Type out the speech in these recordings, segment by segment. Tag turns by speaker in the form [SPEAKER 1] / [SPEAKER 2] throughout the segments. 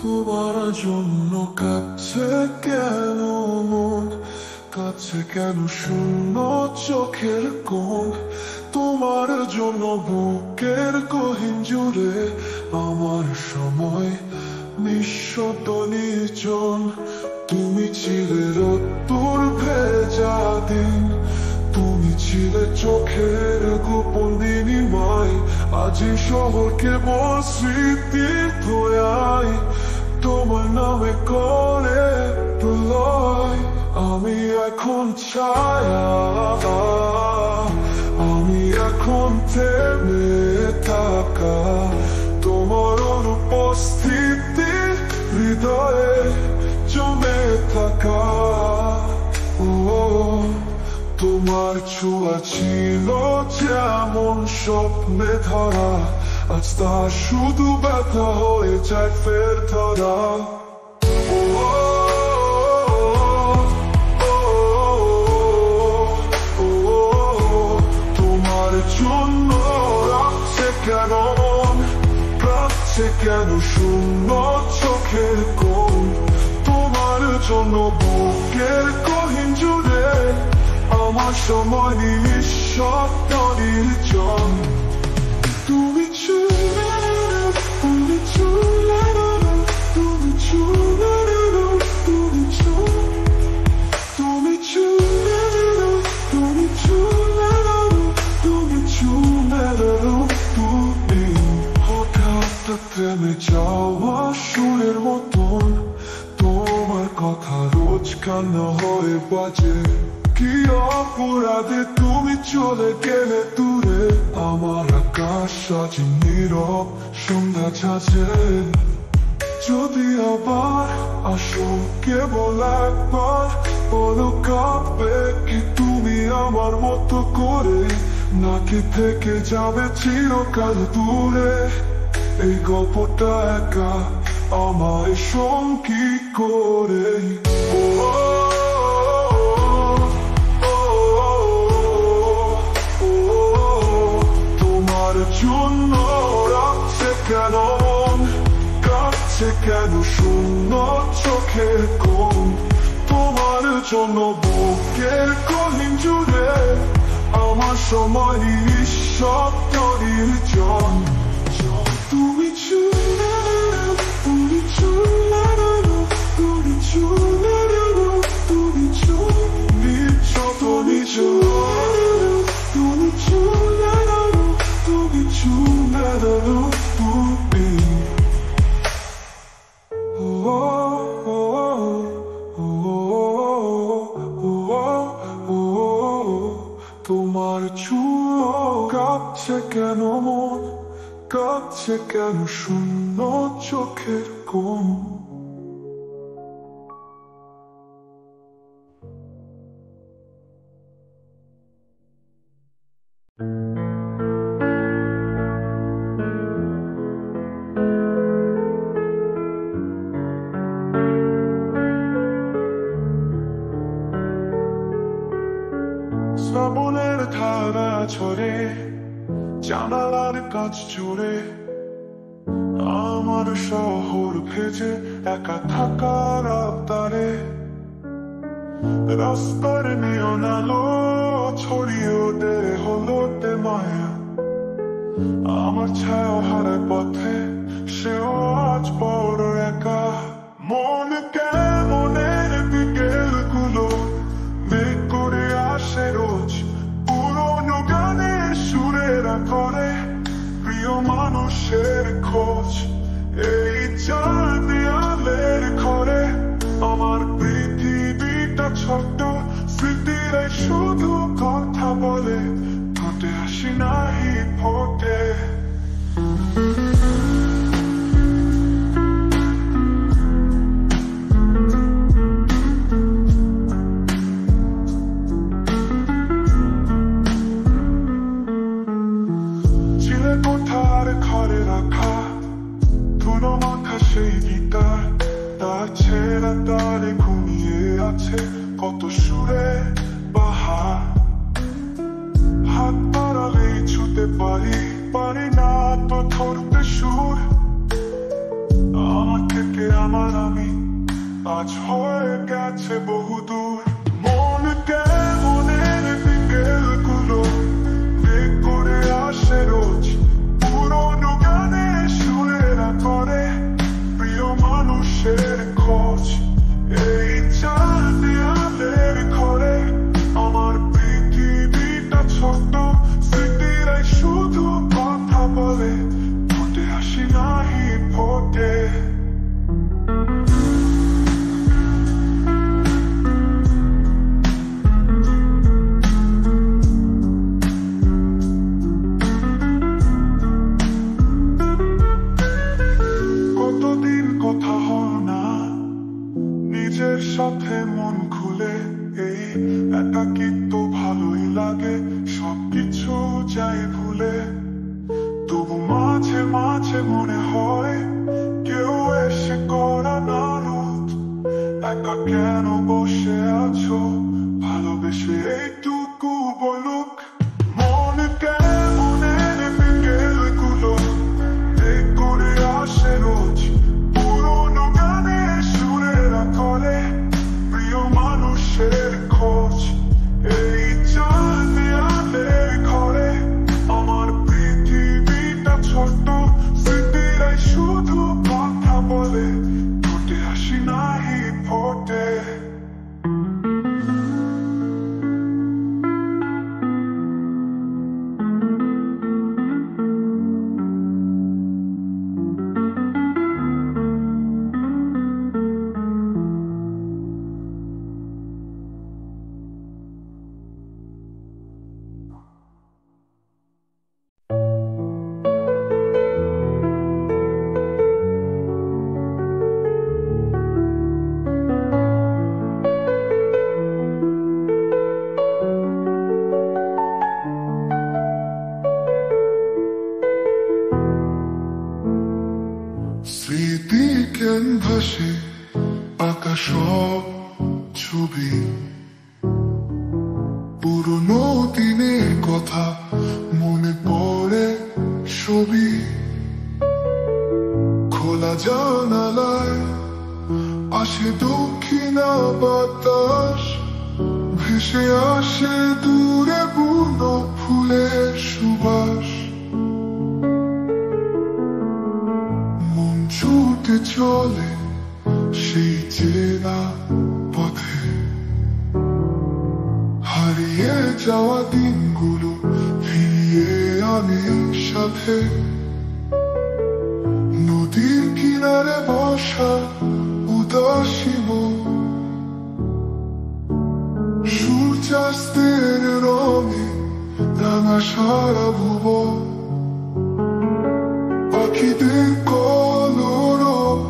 [SPEAKER 1] তোমার জন্য কাছে কেন মন, কাছে কেন শূন্য চোখের কোণ। তোমার জন্য বুকের গহীন জুড়ে আমার সময় নিঃশব্দ নির্জন। তুমি ছিলে রোদ্দুর ভেজা দিন, তুমি ছিলে চোখের গোপন বিনিময়। আজ এই শহর কেবল স্মৃতির ধোঁয়ায়, তোমার নামে করে প্রলয়। আমি এখন ছায়া, আমি এখন থেমে থাকা, তোমার অনুপস্থিতি হৃদয়ে জমে থাকা। তোমার ছোঁয়া ছিল যেমন স্বপ্নে ধরা, আজ তা শুধু ব্যথা হয়ে যায় ফের ধরা। তোমার জন্য রাখছে কেন মন, কাঁদছে কেন শূন্য চোখের কোণ। তোমার জন্য বুকের গহীন জুড়ে আমার সময় নিঃশব্দ নির্জন। তুমি চলে, তুমি চলে, তুমি চলে, তুমি চলে, তুমি চলে, তুমি চলে, তুমি চলে। তুমি হঠাৎ থেমে যাওয়া সুরের মতন, তোমার কথা রোজ কান্না হয়ে বাজে। কি অপরাধে তুমি চলে গেলে দূরে, আমার আকাশ আজ নীরব সন্ধ্যা ছাঁচে। যদি আবার আসো কেবল একবার, বলো কাঁপবে কি তুমি আমার মতো করে, নাকি থেকে যাবে চিরকাল দূরে। এই গল্পটা একা আমায় সঙ্গী করে। তোমার জন্য রাখছে কেন মন, কাঁদছে কেন শূন্য চোখের কোণ। তোমার জন্য বুকের গহীন জুড়ে আমার সময় নিঃশব্দ নির্জন। তুমি চলে, তুমি চলে, তুমি চলে, তুমি চলে, নিঃশব্দ নির্জন। তুমি চলে, তুমি চলে, তুমি। তোমার চুলো কাঁপছে কেন মন, কাঁপছে কেন শূন্য চোখের কোণ। শ্রাবণের ধারা ঝরে জানালার কাঁচ জুড়ে, আমার শহর ভেজে একা থাকার আবদারে। রাস্তার নিয়ন আলো ছড়িয়ে ওঠে হলোতে মায়া, আমার ছায়া হারায় পথে সেও আজ বড় একা। মন কেমনের বিকেল গুলো মেঘ করে আসে রোজ, পুরোনো গানের সুরেরা করে প্রিয় মানুষের খোঁজ। এই চার দেয়ালের ঘরে আমার পৃথিবীটা ছোট্ট, স্মৃতিরাই শুধু কথা বলে, ঠোঁটে হাসি নাহি ফোটে। কোথার ঘরে রাখা ধুলো মাখা সেই গিটার, তার ছেঁড়া তারে ঘুমিয়ে আছে কত সুরে বাহার। হাত বাড়ালেই ছুতে পারি, পারি না তো ধরতে সুর। আমার থেকে আমার আমি আজ হয়ে গেছে বহুদূর মন কেমনের বিকেলগুলো বেগ করে আসে রোজ পুরনো গানে সুরেরা করে প্রিয় মানুষের খোঁজ এই চার দেয়ালের ঘরে আমার পৃথিবীটা ছোট স্মৃতিরাই শুধু কথা বলে ফুটে হাসি নাহি ফোটে কতদিন কথা হয় না নিজের সাথে মন খুলে এই একাকিত্ব ভালোই লাগে সবকিছু যাই ভুলে তবু মাঝে মাঝে মনে হয় কেউ এসে করা নারদ একা কেন বসে আছো ভালোবেসে এইটুকু বলুক মন কেমনের বিকেলগুলো বেগ করে আসে রোজ পুরনো গানে সুরেরা করে প্রিয় মানুষের খোঁজ এই চার দেয়ালের ঘরে আমার পৃথিবীটা ছোট স্মৃতিরাই শুধু কথা বলে ফুটে হাসি নাহি ফোটে স্মৃতি ক্যানভাসে আঁকা সব ছবি পুরনো দিনের কথা মনে পড়ে ছবি খোলা জানালায় আসে দক্ষিণা বাতাস ভেসে আসে দূরে বুনো ফুলের সুবাস ছুটে চলে সেই চেনা পথে হারিয়ে যাওয়া দিনগুলো ফিরিয়ে আনে সাথে নদীর কিনারে বসা উদাসী মন সূর্যাস্তের রঙে রাঙা সারা ভুবন পাখিদের কলরব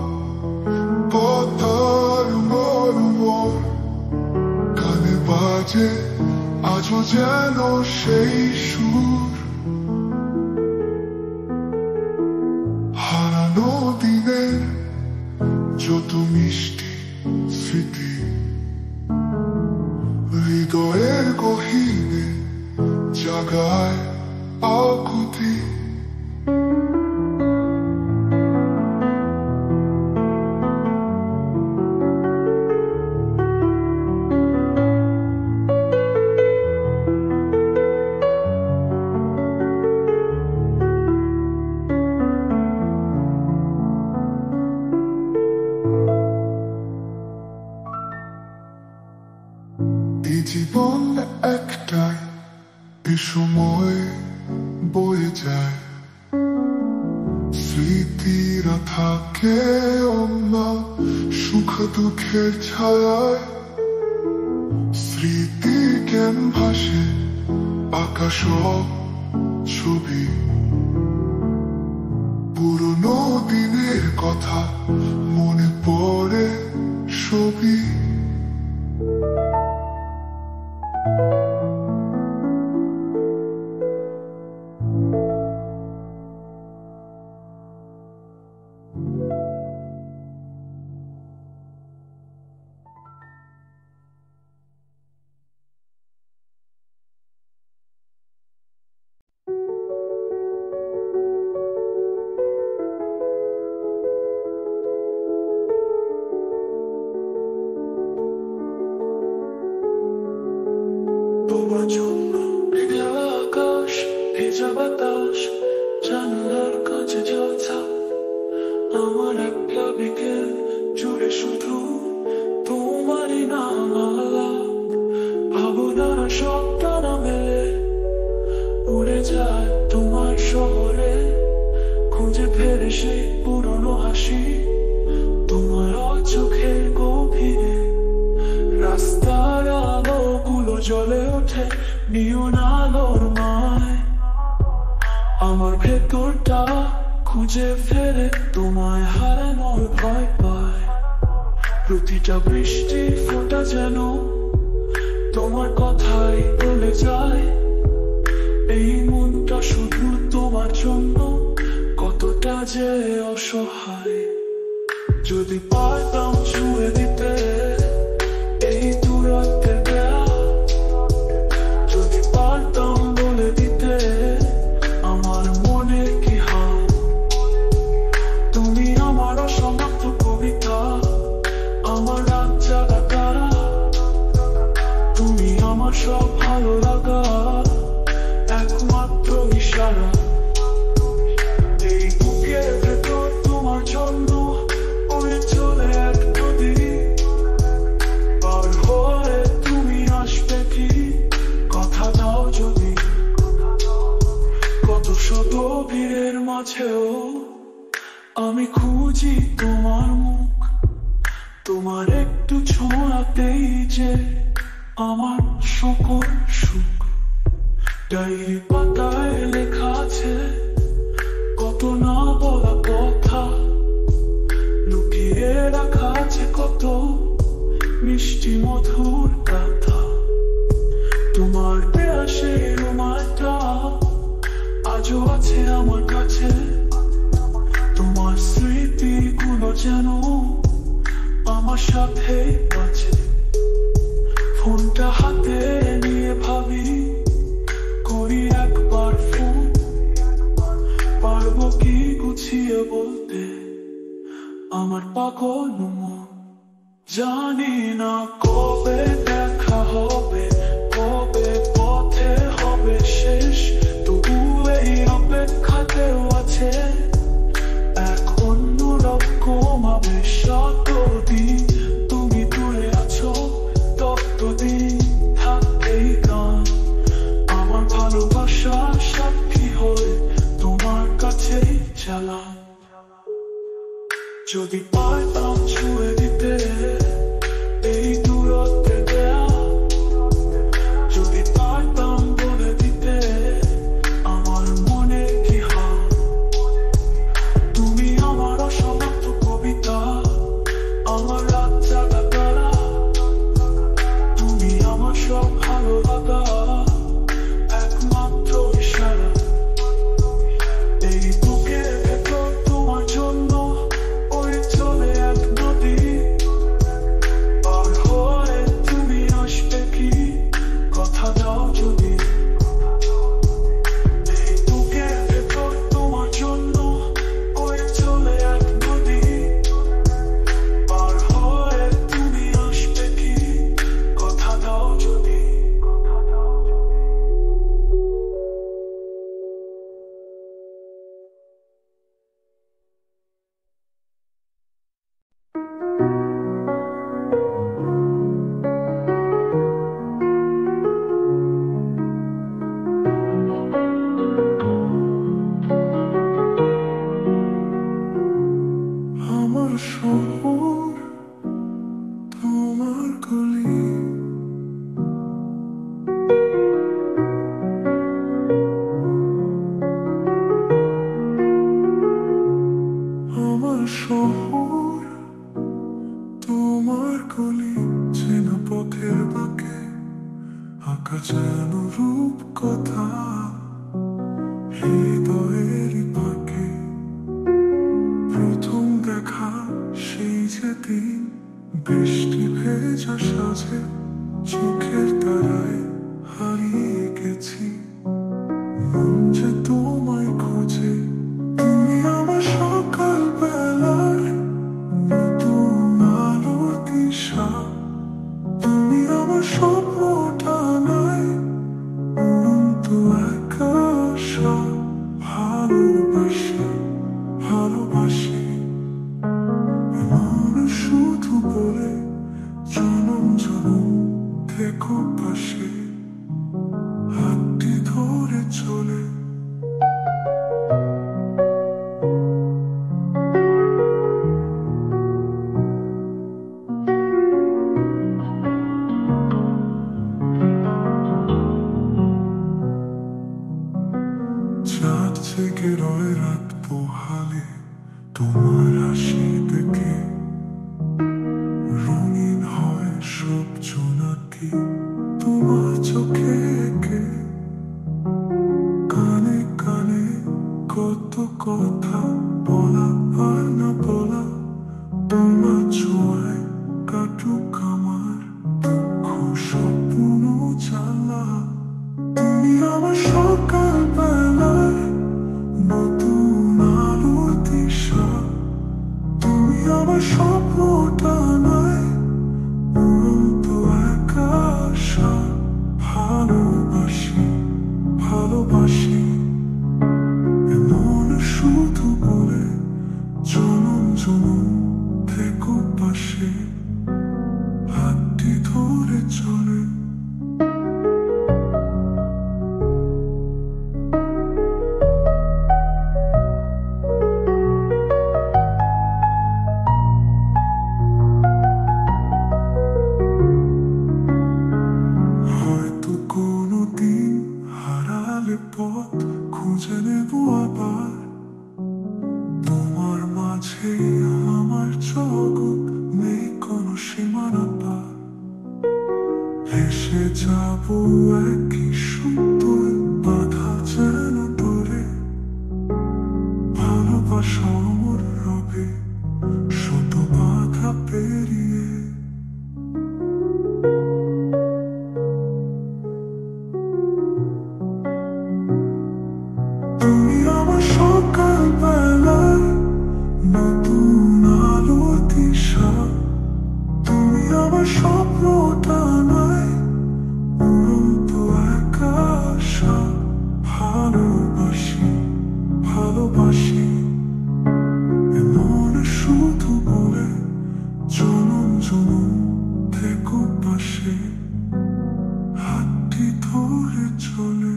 [SPEAKER 1] পদ্মার মরুমর কানে বাজে আজও যেন সেই সুর হারানো দিনের যত মিষ্টি স্মৃতি হৃদয়ের গহীনে জাগায় আকুতি জীবন একটাই এ সময় বয়ে যায় স্মৃতিরা থাকে অন্য সুখ দুঃখের ছায়ায় স্মৃতি ক্যানভাসে আঁকা সব ছবি পুরনো দিনের কথা মনে পড়ে ছবি
[SPEAKER 2] ভেজা বাতাস জানালার কাছে জ্বলছে আমার একটা বিকেল জুড়ে শুধু তোমারই নাম আলাপ ভাবনার সবটা নামে উড়ে যায় তোমার শহরে খুঁজে ফেরে সেই পুরনো হাসি তোমার চোখের গভীরে রাস্তার আলোগুলো জ্বলে ওঠে নিয়ন আলোর মায় আমার ভেতরটা খুঁজে ফেরে তোমায় হারানোর ভয় পায় প্রতিটা বৃষ্টি ফোঁটা যেন তোমার কথাই বলে যায় এই মনটা শুধু তোমার জন্য কতটা যে অসহায় যদি পারতাম ছুঁয়ে দিতে এই দূরত্বের দেয়া যদি পারতাম বলে দিতে আমার মনে কি হাল তুমি আমার অসমাপ্ত কবিতা আমার রাত জাগা তারা তুমি আমার সব ভালো লাগা একমাত্র ইশারা এই বুকের ভেতর তোমার জন্য উড়ে চলে এক নদী পার হয়ে তুমি আসবে কি কথা দাও যদি কত শত ভিড়ের মাঝেও আমি খুঁজি তোমার মুখ তোমার একটু ছোঁয়াতেই যে আমার সকল সুখ ডায়েরি পাতায় লেখা আছে কত না বলা কথা লুকিয়ে রাখা আছে কত মিষ্টি মধুর কথা তোমার দেয়া সেই রুমালটা আজও আছে আমার কাছে তোমার স্মৃতিগুলো যেন আমার সাথে আছে ফোনটা হাতে নিয়ে ভাবি করি একবার ফোন পারবো কি গুছিয়ে বলতে আমার পাগল মন জানি না কবে দেখা হবে কবে পথে হবে শেষ তবু এই অপেক্ষাতেও আছে এক অন্য রকম আবেশ যতদিন তুমি দূরে আছো ততদিন থাকবেই গান আমার ভালোবাসা সাক্ষী হয়ে তোমার কাছেই চালান যদি পারতাম ছুঁয়ে দিতে এই দূরত্বে দেয়া যদি পারতাম বলে দিতে আমার মনে কি হাল তুমি আমার অসমাপ্ত কবিতা আমার রাত জাগা তারা তুমি আমার সব ভালো লাগা একমাত্র ইশারা এই বুকের ভেতর তোমার জন্য উড়ে চলে এক নদী পার হয়ে তুমি আসবে কি কথা দাও যদি এই বুকের ভেতর তোমার জন্য উড়ে চলে এক নদী পার হয়ে তুমি আসবে কি কথা দাও যদি আমার শহর তোমার গলি আমার শহর তোমার গলি চেনা পথের বাঁকে আঁকা যেন রূপ কথা হৃদয়ের পাকে প্রথম দেখা সেই যে দিন বৃষ্টি ভেজা সাজে চোখের তারায় হারিয়ে গেছি মন যে তোমায় খোঁজে তুমি আমার সকাল বেলার নতুন আলোর দিশা তুমি আমার স্বপ্নটা নাই অনন্ত এক আশা শুধু বলে জনম জনম থেকো পাশে, হাতটি ধরে চলে। চাঁদ জেগে রয় রাত পোহালে তোমার হাসি দেখে, রঙিন হয় সব জোনাকি তোমার চোখে এঁকে। কানে কানে কত কথা বলা আর না বলা, তোমার ছোঁয়ায় কাটুক আমার দুঃখ স্বপ্ন জ্বালা। তুমি আমার সকাল বেলায় নতুন আলোর দিশা, তুমি আমার স্বপ্নটা নয় উড়ন্ত আকাশা। ভালোবাসি ভালোবাসি এমন শুধু বলে জনম জনম থেকো পাশে, হাতটি ধরে চলে। হয়তো কোনোদিন হারালে পথ খুঁজে নেব আবার, তোমার মাঝেই আমার জগৎ, নেই কোনো সীমানা পার। ভেসে যাব একই সুতোয় বাঁধা যেন ডোরে, ভালোবাসা অমর রবে শত বাধা পেরিয়ে। তুমি আমার সকাল বেলায় নতুন আলোর দিশা, তুমি আমার স্বপ্নটা নয় উড়ন্ত আকাশা। ভালোবাসি ভালোবাসি এমন শুধু বলে জনম জনম থেকো পাশে, হাতটি ধরে চলে।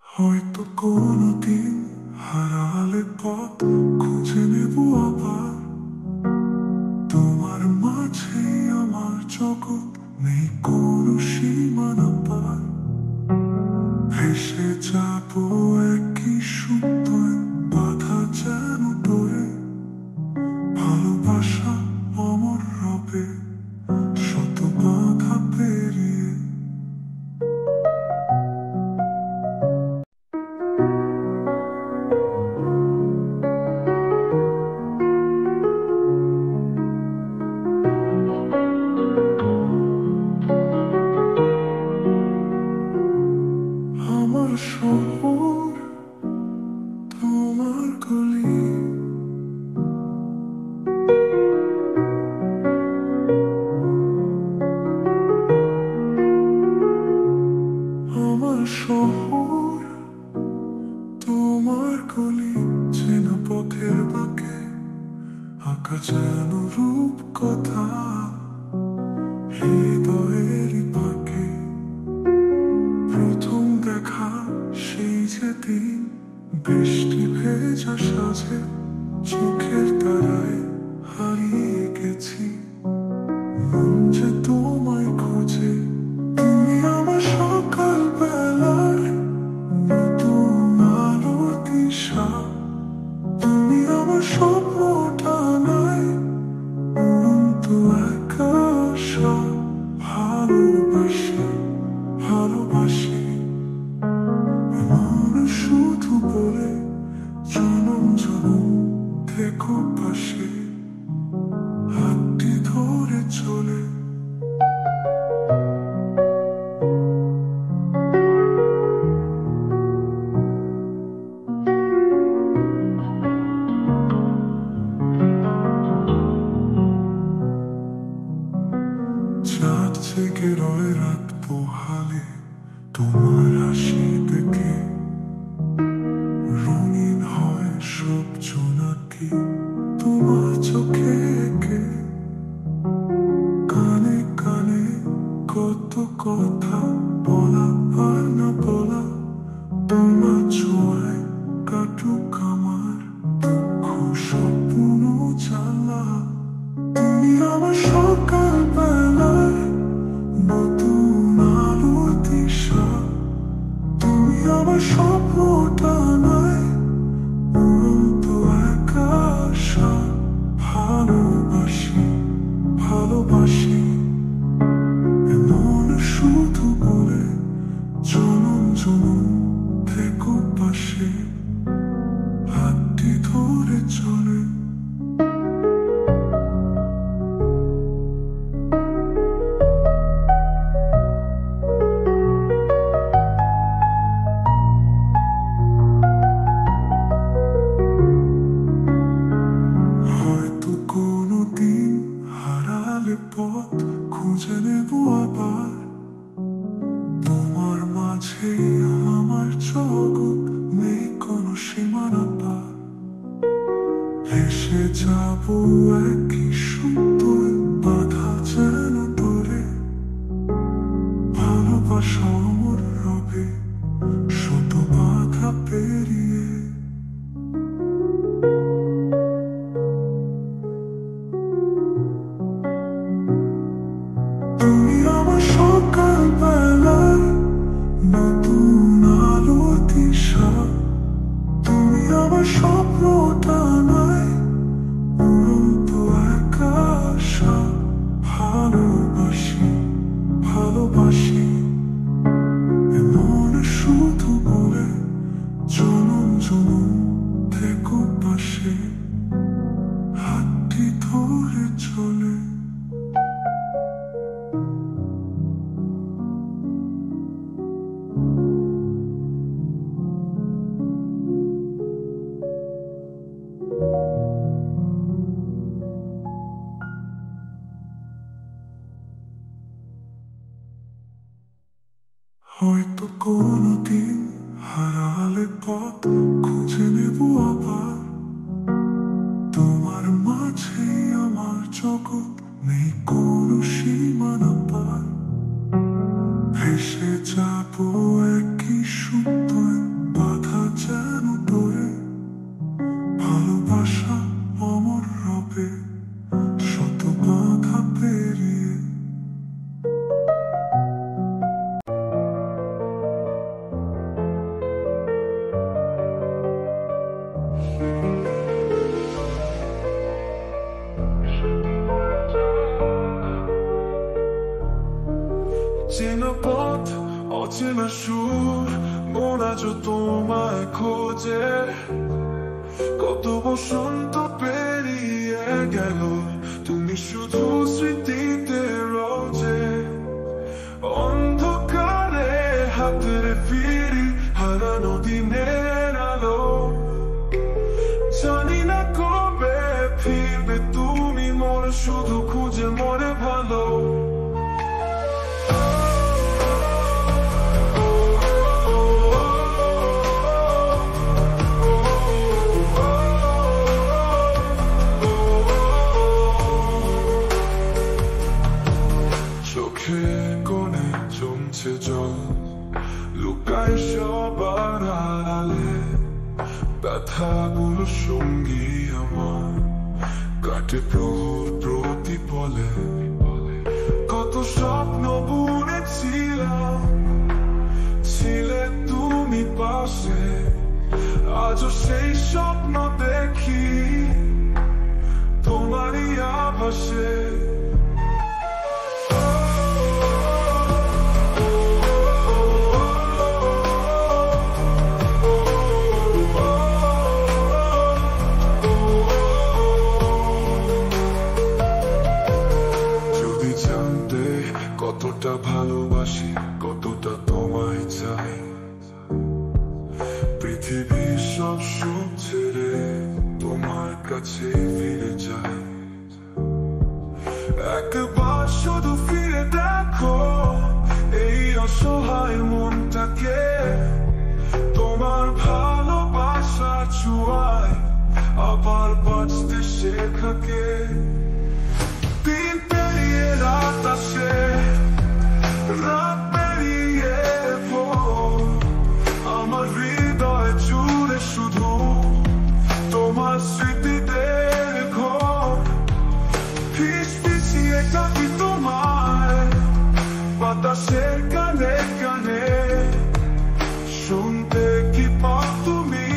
[SPEAKER 2] হয়তো কোনোদিন হারালে পথ খুঁজে নেব আবার, তোমার মাঝে আমার জগৎ, নেই কোনো সীমানা পার। ভেসে যাব একই সুতোয় বাঁধা যেন ডোরে, ভালোবাসা অমর রবে শত বাধা পেরিয়ে। আমার শহর তোমার গলি, আমার শহর তোমার গলি। চেনা পথের বাঁকে আঁকা যেন রূপ কথা হৃদয়েরই পাকে। প্রথম দেখা সেই যেদিন বৃষ্টি ভেজা সাজে, চোখের তারায় হারিয়ে গেছি মন যে তোমায় খোঁজে। তুমি আমার সকাল বেলার নতুন আলোর দিশা, তুমি আমার স্বপ্নটা নয় উড়ন্ত আকাশা। ভালোবাসি ভালোবাসি এমন শুধু বলে জনম জনম থেকো পাশে, হাতটি ধরে চলে। আঁকি তোমার চোখে এঁকে, কানে কানে কত কথা বলা আর না বলা, তোমার ছোঁয়ায় কাটুক আমার দুঃখ স্বপ্ন জ্বালা। তুমি আমার সকাল বেলায় নতুন আলোর দিশা, তুমি আমার স্বপ্নটা নয় উড়ন্ত এক আশা। ভালোবাসি ভালোবাসি এমন শুধু বলে, জনম জনম থেকো পাশে, হাতটি ধরে চলে। হয়তো কোনোদিন হারালে পথ খুঁজে নেব আবার, তোমার মাঝে আমার জগৎ নেই কোনো সীমানা পার। ভেসে যাব একই সুতোয় বাঁধা যেন ডোরে, ভালোবাসা অমর রবে শত বাধা পেরিয়ে। তুমি আমার সকাল বেলায় নতুন আলোর দিশা, তুমি আমার স্বপ্নটা নয় উড়ন্ত এক আশা। ভালোবাসি ভালোবাসি এমন শুধু বলে, জনম জনম থেকো পাশে, হাতটি ধরে চলে। হয়তো কোনোদিন হারালে পথ খুঁজে নেব আবার, তোমার মাঝে আমার জগৎ নেই কোনো সীমানা পার। ভেসে যাব একই সুতোয় বাঁধা যেন ডোরে, ভালোবাসা অমর রবে শত বাধা পেরিয়ে। চেনা পথ অচেনা সুর, মন আজ তোমায় খোঁজে। কত বসন্ত পেরিয়ে গেল, তুমি শুধু স্মৃতিতে রোজে। অন্ধকারে হাতের ফিরি হারানো দিনের আলো, জানি না কবে ফিরবে তুমি মোর, শুধু খুঁজে মরে ভালো। চোখে কোণে জমছে জল, লুকায় সবার আড়ালে, ব্যথাগুলো সঙ্গী আমার কাটে প্রহর প্রতিপলে। কত স্বপ্ন বুনেছিলাম, ছিলে তুমি পাশে, আজও সেই স্বপ্ন দেখি তোমারই আভাসে। কতটা ভালোবাসি, কতটা তোমায় চাই, পৃথিবীর সব সুখ ছেড়ে তোমার কাছে ফিরে যাই। একবার শুধু ফিরে দেখো এই অসহায় মনটাকে, তোমার ভালোবাসা ছোঁয়ায় আবার বাঁচতে শেখাকে। দিন পেরিয়ে রাত আসে, রাত পেরিয়ে ভোর, আমার হৃদয় জুড়ে শুধু তোমার স্মৃতিদের ঘর। ফিস ফিসিয়ে ডাকি তোমায় বাতাসের গানে গানে, শুনতে কি পাও তুমি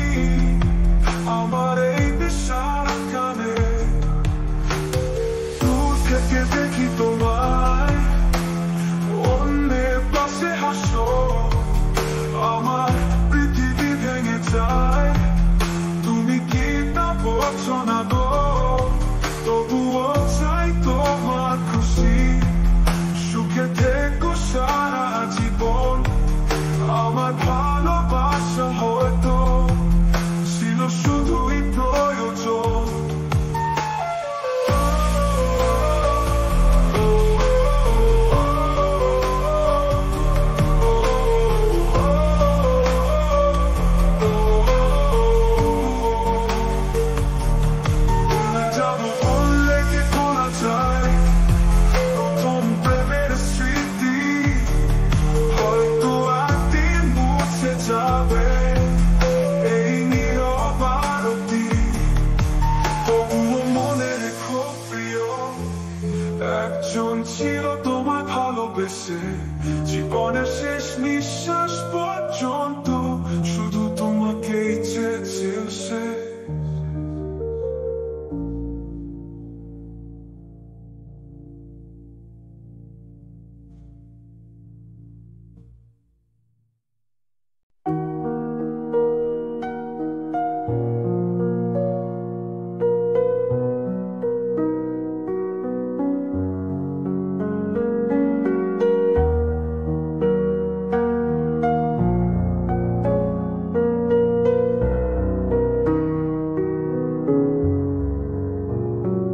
[SPEAKER 2] আমার এই বিশাল গানে। দূর থেকে দেখি তোমায়, অন্যের পাশে হাসো, আমার পৃথিবী ভেঙে যায়। তুমি কি তা বোঝো না গো, তবুও চাই তোমার খুশি, সুখে থেকো সারা জীবন। আমার ভালোবাসা হয়তো ছিল শুধুই প্রয়োজন। যাবো বললে কি করা যায়, প্রথম প্রেমের স্মৃতি হয়তো একদিন মুছে যাবে এই নীরব আরতি। তবুও মনে রেখো প্রিয়, একজন ছিল তোমায় ভালোবেসে, জীবনের শেষ নিঃশ্বাস পর্যন্ত শুধু তোমাকেই চেয়েছিল সে।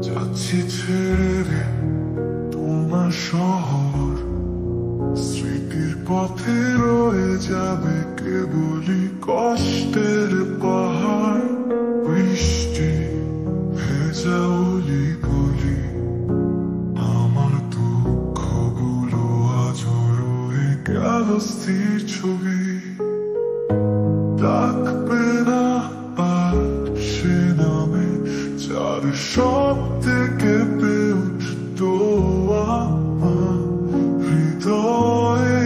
[SPEAKER 2] যাচ্ছি ছেড়ে তোমার শহর, স্মৃতির পথে রয়ে যাবে কেবলই কষ্টের পাহাড়। বৃষ্টি ভেজা অলি গলি, আমার দুঃখগুলো আজ রয়ে গেল স্থির ছবি। ডাকবে না আর সে নামে যার শব্দে কেঁপে উঠতো আমার হৃদয়ে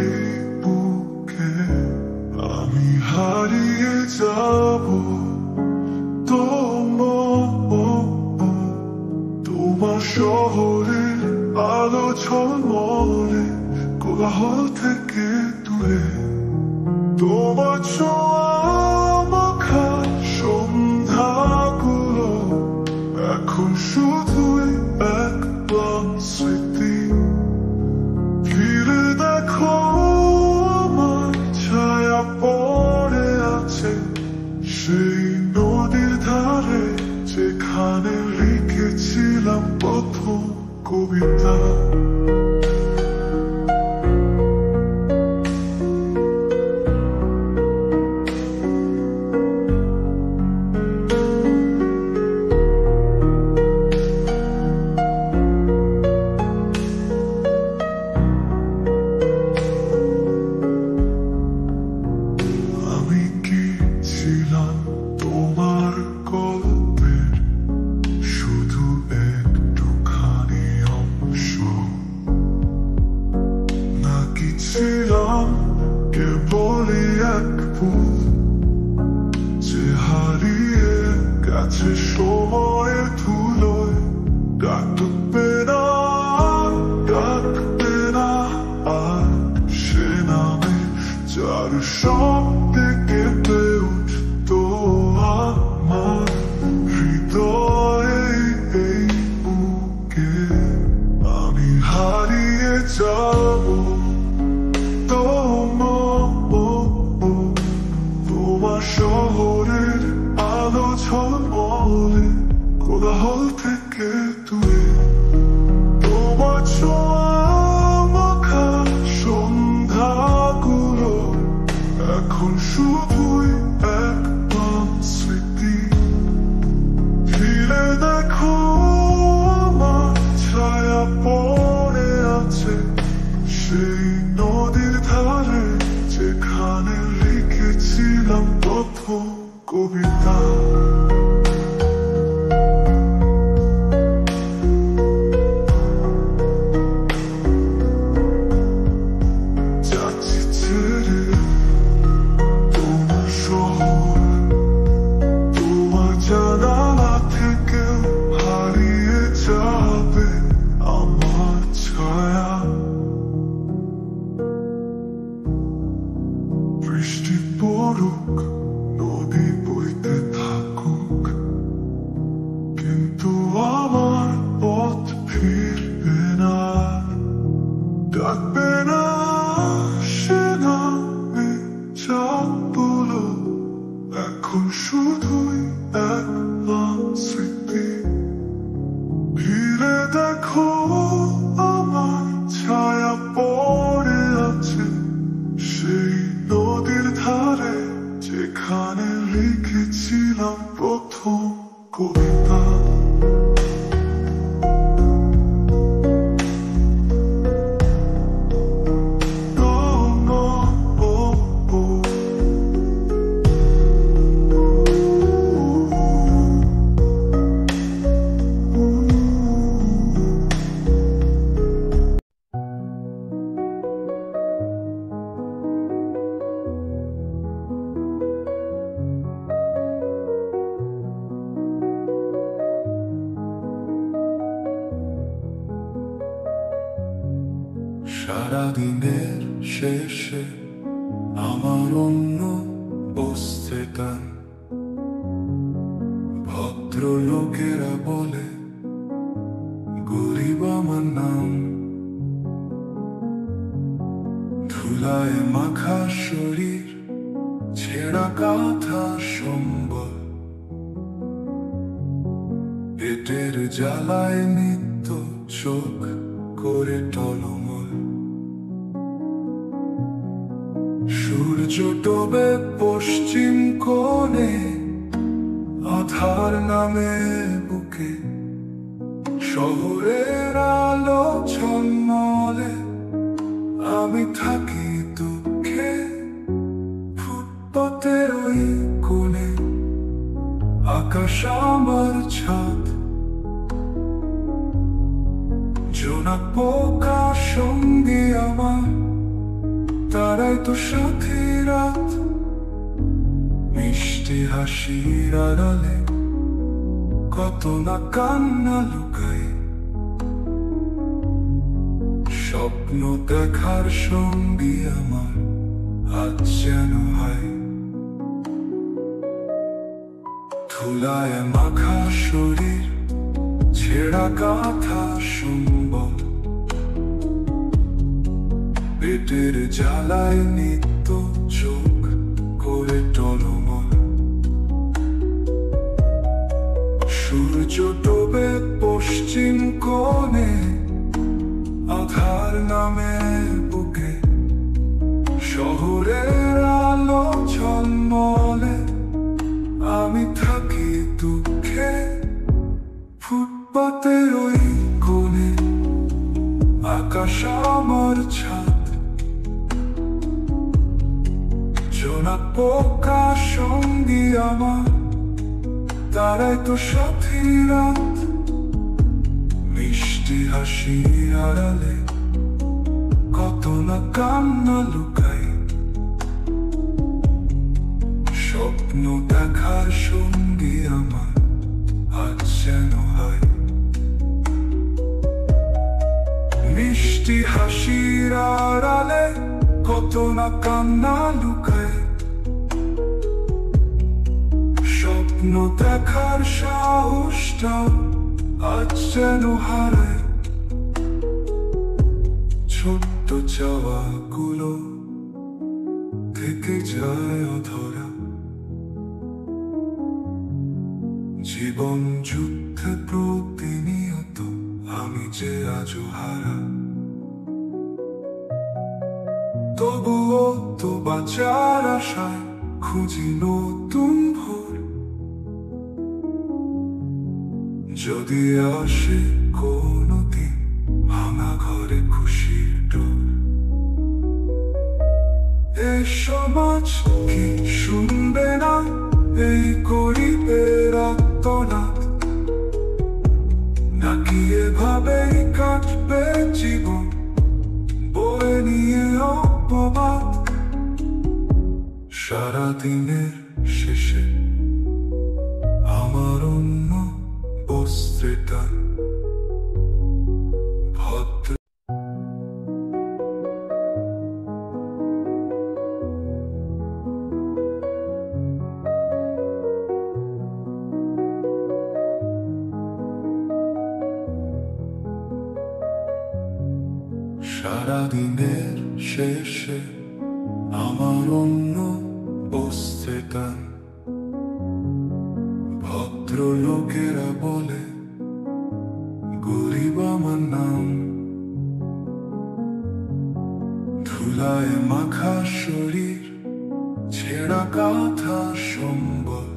[SPEAKER 2] এই বুকে। আমি হারিয়ে যাব তোমার শহরের আলো ঝলমলে, কোলাহল থেকে দূরে। তোমার ছোঁয়া মাখা সন্ধ্যাগুলো এখন শুধুই এক প্রাণ স্মৃতি। ফিরে দেখো আমার ছায়া পড়ে আছে সেই নদীর ধারে, যেখানে লিখেছিলাম প্রথম কবিতা। আমি কি ছিলাম তোমার গল্পের শুধু একটুখানি অংশ, নাকি ছিলাম কেবলই এক ভুল যে হারিয়ে গেছে সময়ের ধুলোয়? ডাকবে না, ডাকবে না আর সে নামে যার শব্দে কেঁপে উঠতো আমার হৃদয়ে এই বুকে। আমি হারিয়ে যাব তোমার শহরের আলো ঝলমলে, কোলাহল থেকে দূরে। তোমার ছোঁয়া মাখা সন্ধ্যাগুলো এখন শুধুই এক স্মৃতি।
[SPEAKER 1] প্রথম কবিতা সারাদিনের শেষে আমার অন্য বসতে টান ভদ্রলোকেরা বলে গরিব আমার নাম ধুলায় মাখা শরীর ছেঁড়া কাঁথা সম্বল পেটের জ্বালায় নিত্য চোখ করে টলমল সূর্য ডোবে পশ্চিম কোণে আধার নামে বুকে শহরের আলো ঝলমলে আমি থাকি দুঃখে ফুটপাতের ওই কোণে আকাশ আমার ছাদ জোনাক পোকা সঙ্গী আমার তারাই তো সাথী রাত মিষ্টি হাসির আড়ালে কত না কান্না লুকাই স্বপ্ন দেখার সঙ্গী আমার আজ যেন হয় ধুলায় মাখা শরীর ছেঁড়া কাঁথা সম্বল পেটের জ্বালায় নিত্য চোখ করে টলমল সূর্য ডোবে পশ্চিম কোণে আধার নামে বুকে শহরের আলো ঝলমলে আমি থাকি দুঃখে ফুটপাতের ওই কোণে আকাশ আমার ছাদ জোনাক পোকা সঙ্গী আমার তারাই তো সাথী রাত মিষ্টি হাসি আড়ালে কত না কান্না লুকাই স্বপ্ন দেখার সঙ্গী আমার আজ যেন হয় মিষ্টি হাসির আড়ালে কত না কান্না লুকায় স্বপ্ন দেখার সাহসটা আজ যেন হারায় ছোট্ট চাওয়াগুলো থেকে যায় অধরা জীবন যুদ্ধে প্রতিনিয়ত আমি যে আজও হারা তবুও তো বাঁচার আশায় খুঁজি নতুন ভোর যদি আসে কোনদিন ভাঙা ঘরে খুশির ডোর এই সমাজ কি শুনবে না এই গরিবের আর্তনাদ নাকি এভাবেই কাটবে জীবন বয়ে নিয়ে অপবাদ সারাদিনের শেষে আমার অন্য বস্ত্রে টান ভদ্র সারাদিনের শেষে আমার অন্য বস্ত্রে টান ভদ্রলোকেরা বলে গরিব আমার নাম ধুলায় মাখা শরীর ছেঁড়া কাঁথা সম্বল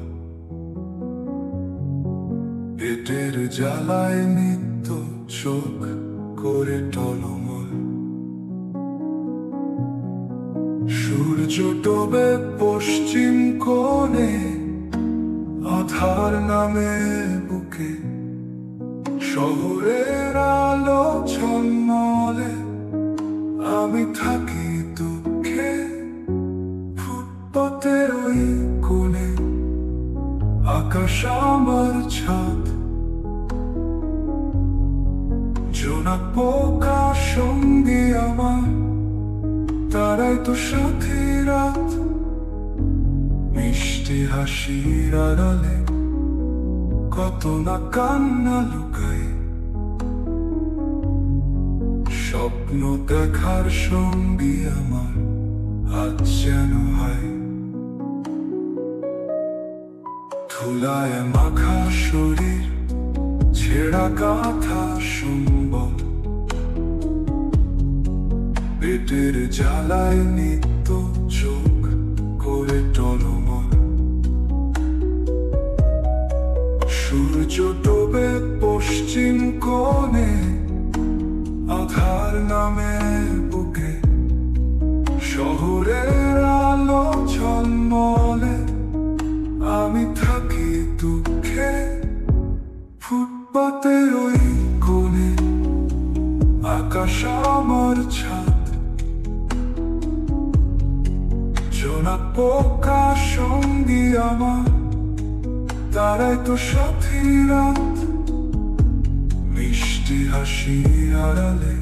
[SPEAKER 2] পেটের জ্বালায় নিত্য চোখ করে টলমল। সূর্য ডোবে পশ্চিম কোণে, আধার নামে বুকে শহরের আলো ঝলমলে। আমি থাকি দুঃখে ফুটপাতের ওই কোণে, আকাশ আমার ছাদ। জোনাক পোকা সঙ্গে আমার, তারাই তো সাথী রাত। মিষ্টি হাসির আড়ালে কত না কান্না লুকাই। স্বপ্ন দেখার সঙ্গী আমার আজ যেন হয়। ধুলায় মাখা শরীর, ছেঁড়া গাথা সম্বল। পেটের জ্বালায় নিত্য চোখ করে টলমল। সূর্য ডোবে পশ্চিম কোণে, আধার নামে বুকে শহরের আলো ঝলমলে। আমি থাকি দুঃখে ফুটপাতের ওই কোণে, আকাশ আমার ছাদ। জোনাক পোকা সঙ্গী আমার, তারাই তো সাথী রাত। মিষ্টি হাসি আড়ালে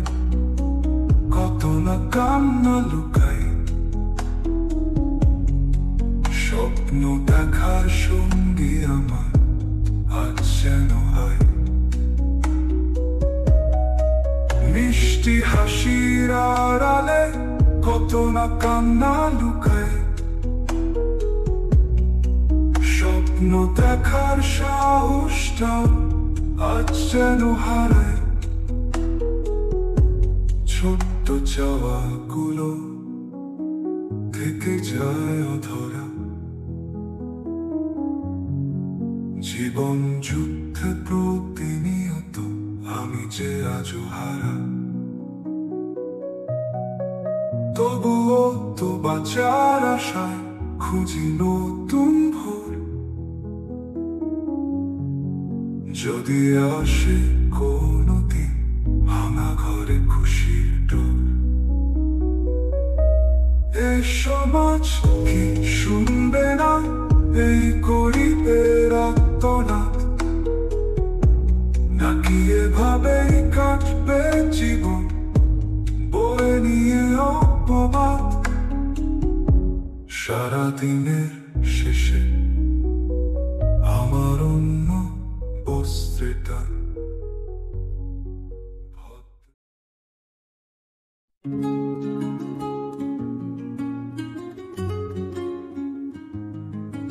[SPEAKER 2] কত না কান্না লুকাই। স্বপ্ন দেখার সঙ্গী আমার আজ যেন হয়। মিষ্টি হাসির আড়ালে কত না কান্না লুকাই। স্বপ্ন দেখার সাহসটা আজ যেন হারায়। ছোট্ট চাওয়াগুলো থেকে যায় অধরা। জীবন যুদ্ধে প্রতিনিয়ত আমি যে আজও হারা। তবুও তো বাঁচার আশায় খুঁজি নতুন ভোর। যদি আসে কোনদিন ভাঙা ঘরে খুশির ডোর। এ সমাজ কি শুনবে না এই গরিবের আর্তনাদ? নাকি এভাবেই কাটবে জীবন বয়ে নিয়ে অপবাদ? সারাদিনের শেষে আমার অন্য বস্ত্রেটা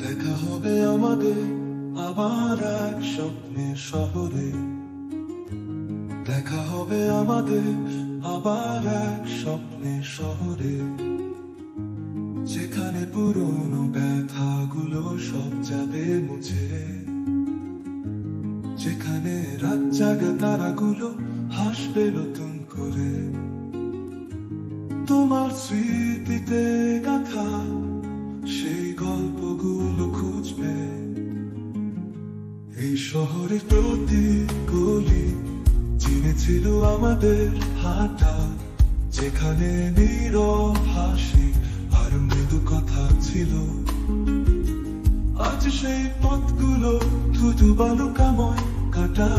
[SPEAKER 2] দেখা হবে আমাদের আবার এক স্বপ্নের শহরে। দেখা হবে আমাদের আবার এক স্বপ্নের শহরে, যেখানে পুরনো ব্যথাগুলো সব যাবে মুছে। যেখানে রাত জাগা তারাগুলো হাসবে নতুন করে। তোমার স্মৃতিতে গাথা সেই গল্পগুলো খুঁজবে। এই শহরের প্রতি গলি চিনেছিল আমাদের হাঁটা, যেখানে নীরব হাসি আর মৃদু কথা ছিল। আজ সেই পথগুলো ধুধু বালুকাময় কাটা।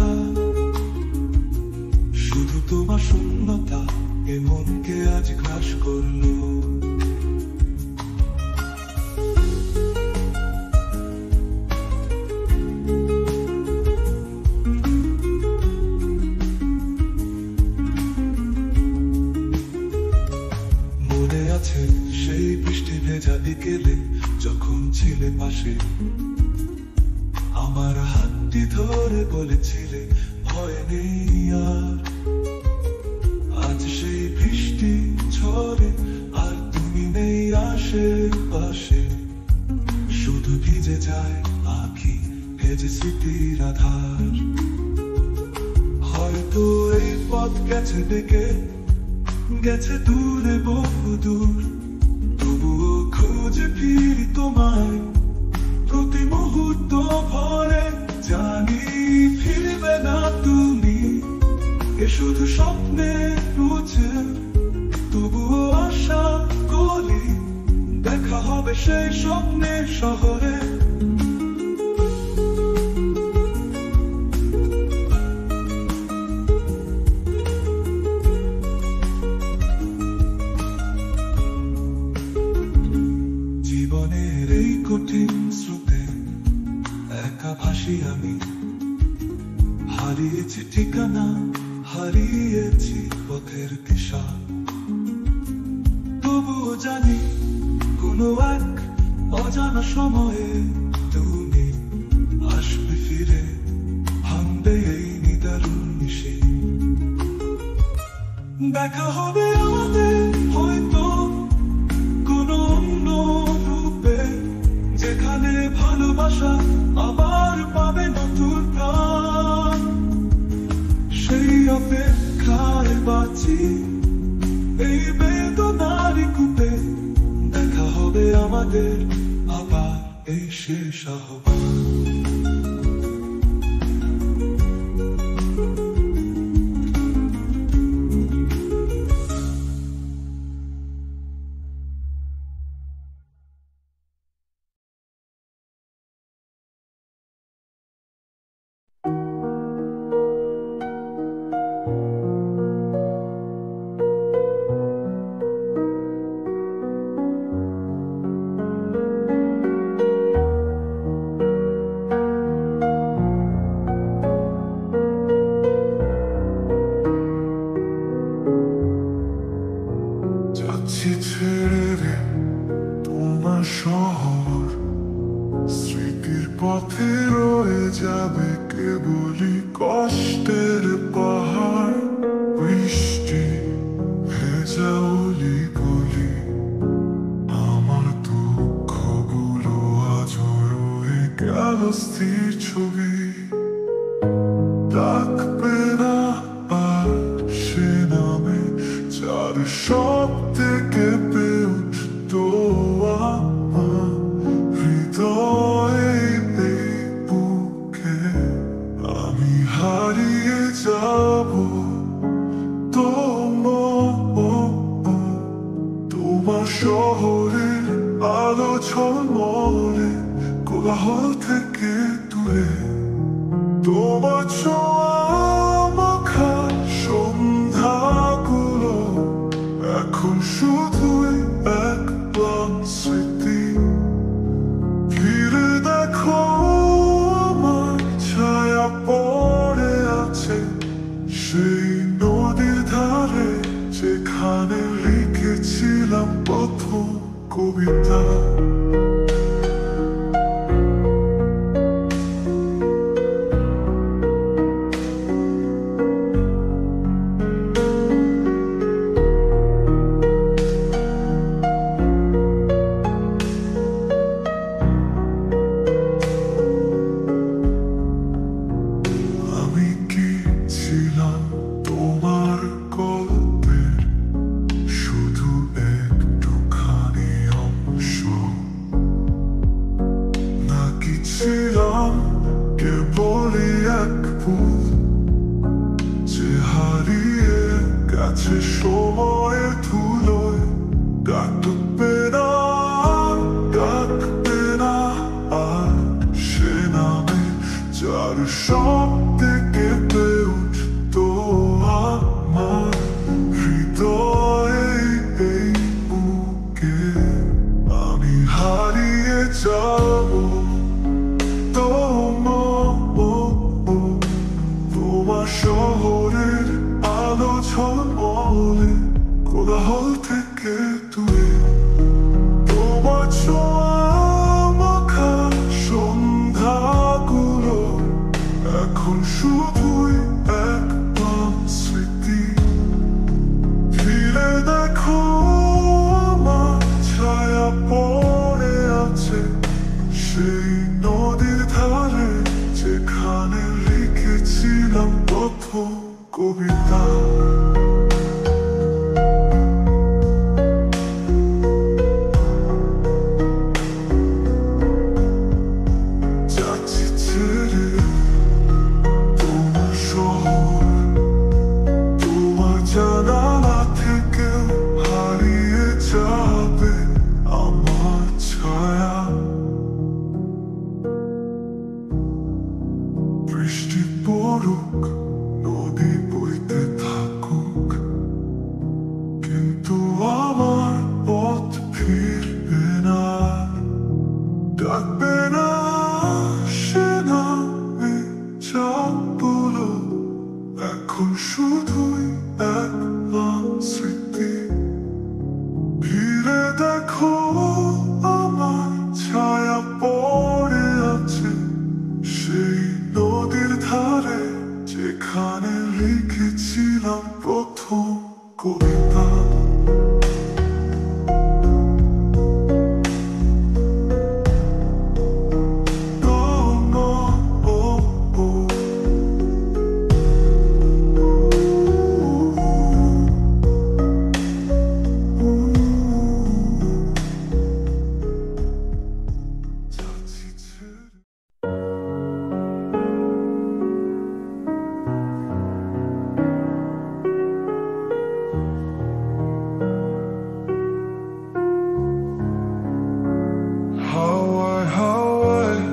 [SPEAKER 2] শুধু তোমার শূন্যতা এ মনকে আজ গ্রাস করলো। মনে আছে সেই বৃষ্টি ভেজা বিকেলে যখন ছিলে পাশে, আমার হাতটি ধরে বলেছিলে ভয় নেই আর। আজ সেই বৃষ্টি ঝরে আর তুমি নেই আশেপাশে। শুধু ভিজে যায় আঁখি এ যে স্মৃতির আধার। হয়তো এই পথ গেছে ডেকে, গেছে দূরে বহু দূর, তবুও খুঁজে ফিরি তোমায় প্রতি মুহূর্ত ভরে। জানি ফিরবে না তুমি, এ শুধু স্বপ্নে রয়েছে, তবুও আশা করি দেখা হবে সেই স্বপ্নের শহরে। জীবনের এই কঠিন স্রোতে একা ভাসি আমি, হারিয়েছি ঠিকানা, হারিয়েছি পথের দিশা, তবুও জানি কোনো এক অজানা সময়ে তুমি আসবে ফিরে, ভাঙবে এই নিদারুণ নিশি। দেখা হবে আমাদের হয়তো কোনো অন্য রূপে, যেখানে ভালোবাসা আবার পাবে নতুন প্রাণ। সেই অপেক্ষায় বাঁচি এই বেদনার কূপে, দেখা হবে আমাদের আবার এই শেষ আহ্বান। যাচ্ছি ছেড়ে তোমার শহর, স্মৃতির পথে রয়ে যাবে কেবলই কষ্টের পাহাড়। বৃষ্টি ভেজা অলি গলি, আমার দুঃখগুলো আজ রয়ে গেল স্থির ছবি। ডাকবে না আর সে নামে, যার শব্দে কেঁপে উঠতো আমার হৃদয়ে এই বুকে। আমি হারিয়ে যাব তোমার শহরের আলো ঝলমলে, কোলাহল থেকে দূরে। তোমার ছোঁয়া মাখা সন্ধ্যাগুলো এখন শুধুই এক ক্লান্ত স্মৃতি। ফিরে দেখো আমার ছায়া পড়ে আছে সেই নদীর ধারে, যেখানে লিখেছিলাম প্রথম কবিতা। আমি কি ছিলাম তোমার গল্পের শুধু একটুখানি অংশ, নাকি ছিলাম কেবলই এক ভুল যে হারিয়ে গেছে সময়ের ধুলোয়? ডাকবে না, ডাকবে না আর সে নামে, যার শব্দে কেঁপে উঠতো আমার হৃদয়ে এই বুকে। আমি হারিয়ে যাব তোমার শহরের আলো ঝলমলে, কোলাহল থেকে দূরে। তোমার ছোঁয়া মাখা সন্ধ্যাগুলো এখন শুধুই এক ক্লান্ত স্মৃতি। ফিরে দেখো আমার ছায়া পড়ে আছে সেই নদীর ধারে, লিখেছিলাম প্রথম কবিতা। যাচ্ছি ছেড়ে তোমার শহর, তোমার জানালা থেকেও হারিয়ে যাবে আমার ছায়া। বৃষ্টি পড়ুক, নদী বইতে থাকুক, কিন্তু আমার পথ ফিরবে না, ডাকবে না সে নামে। যা বলো এখন শুধুই একলা স্মৃতি। ফিরে দেখো আমার ছায়া পড়ে আছে সেই নদীর ধারে, যেখানে লিখেছিলাম প্রথম কবিতা। হাওয়ায়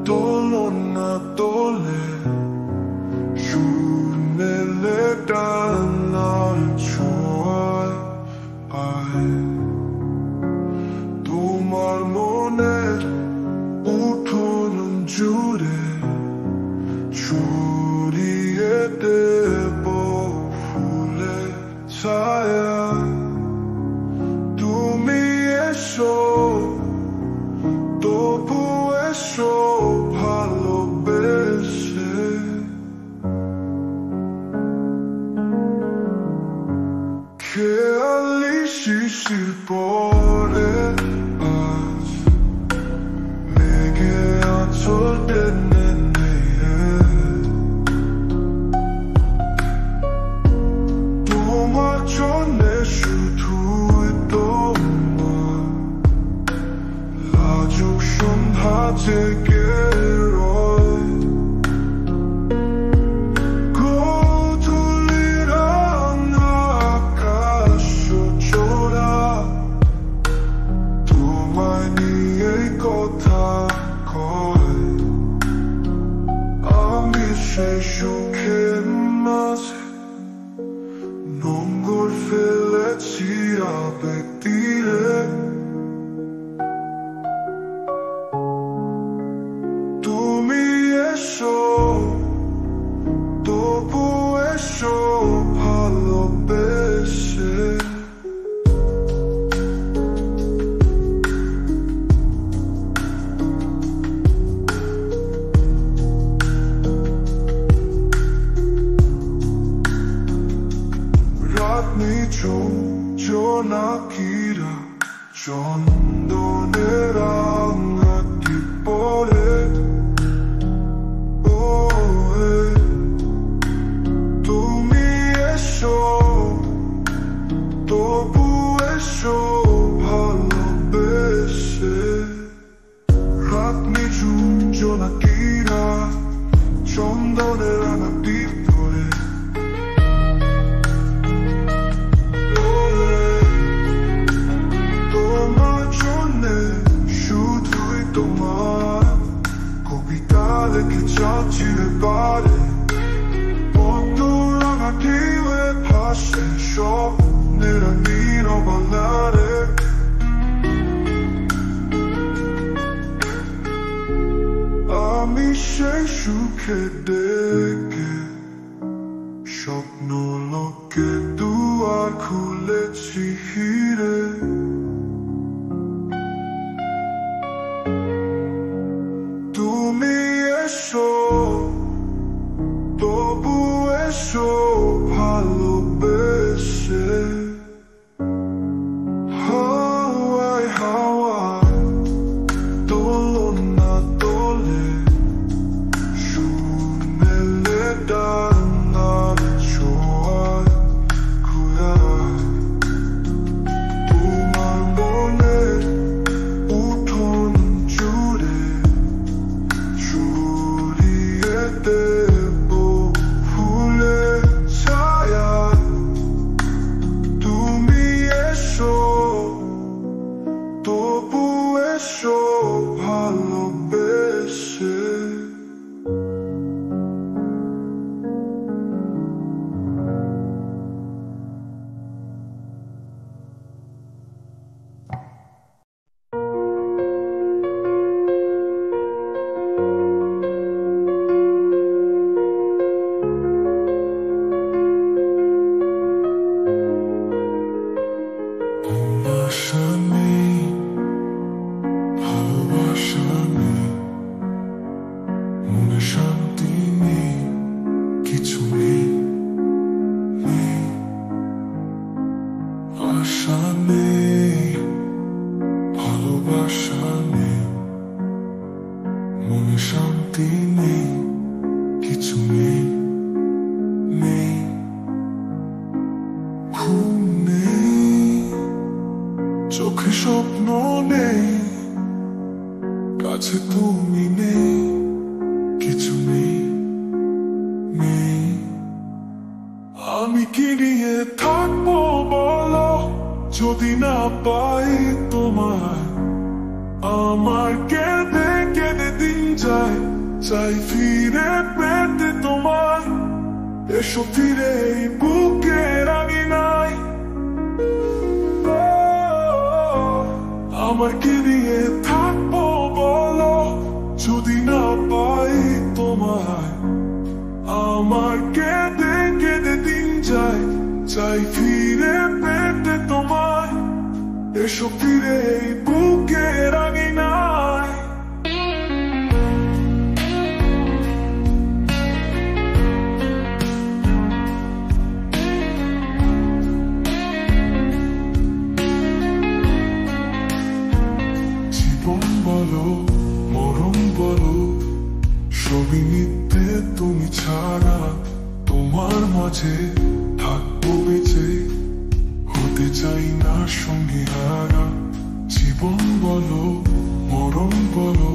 [SPEAKER 2] দোলনা দোলে, শুনেলে ডানার ছোঁয়ায় আয়। তোমার মনের উঠোন জুড়ে ছড়িয়ে দেব ফুলের ছায়া। তুমি এসো, তবু এসো ভালোবেসে। খেয়ালি শিশির পরে আজ মেঘে আঁচল টেনে নিয়ে, তোমার জন্যে শুধুই তোমার লাজুক সন্ধ্যা জেগে রয়। গোধূলির রাঙা আকাশ চোরা, তোমায় নিয়েই কথা কয়। আমি সেই সুখের মাঝে নোঙর ফেলেছি আবেগ তীরে। তুমি এসো, তবু এসো ভালোবেসে। রাত নিঝুম জোনাকিরা চন্দনের আঙাটি পরে, তুমি এসো, তবু এসো ভালোবেসে। রাত নিঝুম জোনাকিরা চন্দনের আঙাটি পরে, তোমার জন্যে শুধুই তোমার কবিতা লিখে যাচ্ছি বারে। পদ্ম রাঙা ঢেউয়ে ভাসে স্বপ্নের নীরবতারে। আমি সেই সুখে ডেকে স্বপ্ন লোকে দুয়ার খুলেছি হিরে। তুমি এসো, তবু এসো ভালোবেসে। হাওয়ায় হাওয়ায় দোলনা দোলে, শুনেলে
[SPEAKER 1] 날 좋아해 그래 তোমার মনে উঠোন জুড়ে ছড়িয়ে দেব ফুলের ছায়া তুমি এসো তবু এসো ভালোবেসে চোখে স্বপ্ন নেই কাছে তুমি নেই কিছু নেই নেই আমি কি নিয়ে থাকবো বলো যদি না পাই তোমায় আমার কেঁদে কেঁদে দিন যায় চাই ফিরে পেতে তোমায় এসো ফিরে এই বুকের আঙিনায় আমার কি নিয়ে থাকবো বলো যদি না পাই তোমায় আমার কেঁদে কেঁদে দিন যায় চাই ফিরে পেতে তোমায় এসো ফিরে এই বুকের আঙিনায় বলো মরম বলো সবই মিথ্যে তুমি ছাড়া তোমার মাঝে থাকবো বেঁচে হতে চাই না সঙ্গী হারা জীবন বলো মরম বলো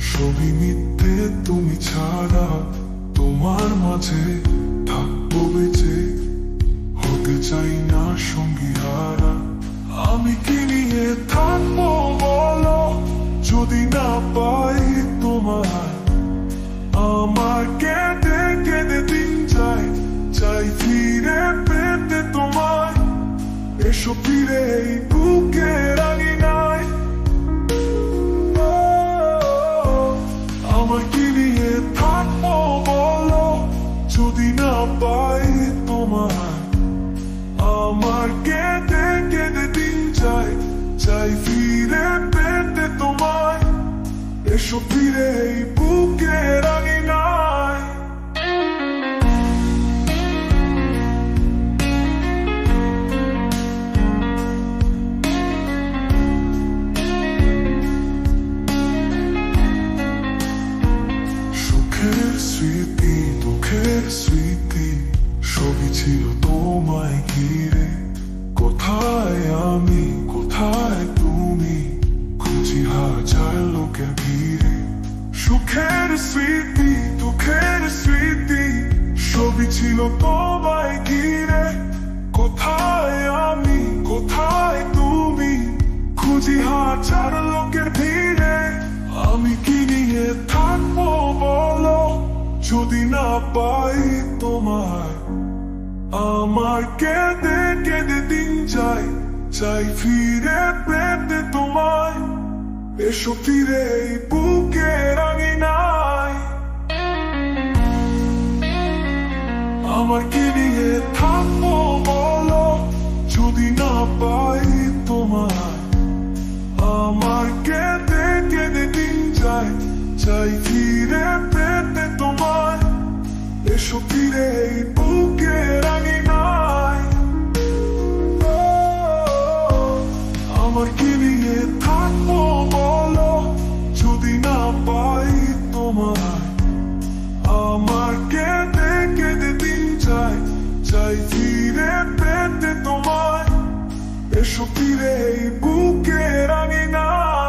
[SPEAKER 1] সবই মিথ্যে তুমি ছাড়া তোমার মাঝে থাকবো বেঁচে হতে চাই না সঙ্গী হারা আমি কি নিয়ে থাকবো বলো যদি না পাই তোমায় আমার কেঁদে কেঁদে দিন যায় চাই ফিরে পেতে তোমায় এসো ফিরে এই বুকের আঙিনায় আমার কি নিয়ে থাকবো বলো যদি না পাই তোমায় আমার কেঁদে কেঁদে দিন যায় চাই ফিরে পেতে তোমায় এসো ফিরে এই বুকের আঙিনায় সুখের স্মৃতি দুঃখের স্মৃতি সবই ছিল তোমায় ঘিরে কোথায় আমি কোথায় তুমি খুঁজি হাজার লোকের ভিড়ে সুখের স্মৃতি দুঃখের স্মৃতি সবই ছিল তোমায় ঘিরে কোথায় আমি কোথায় তুমি খুঁজি হাজার লোকের ভিড়ে আমি কি নিয়ে থাকবো বলো যদি না পাই তোমায় আমার কেঁদে কেঁদে দিন যায় চাই ফিরে পেতে তোমায় এসো ফিরে এই বুকের আঙিনায় আমার কি নিয়ে থাকবো বলো যদি না পাই তোমায় আমার কেঁদে কেঁদে দিন যায় চাই ফিরে পেতে তোমায় এসো ফিরে এই বুকের আঙিনায় আমার কি নিয়ে থাকবো বলো যদি না পাই তোমায়
[SPEAKER 2] চাই ফিরে পেতে তোমায়, এসো ফিরে এই বুকে রাঙিনায়।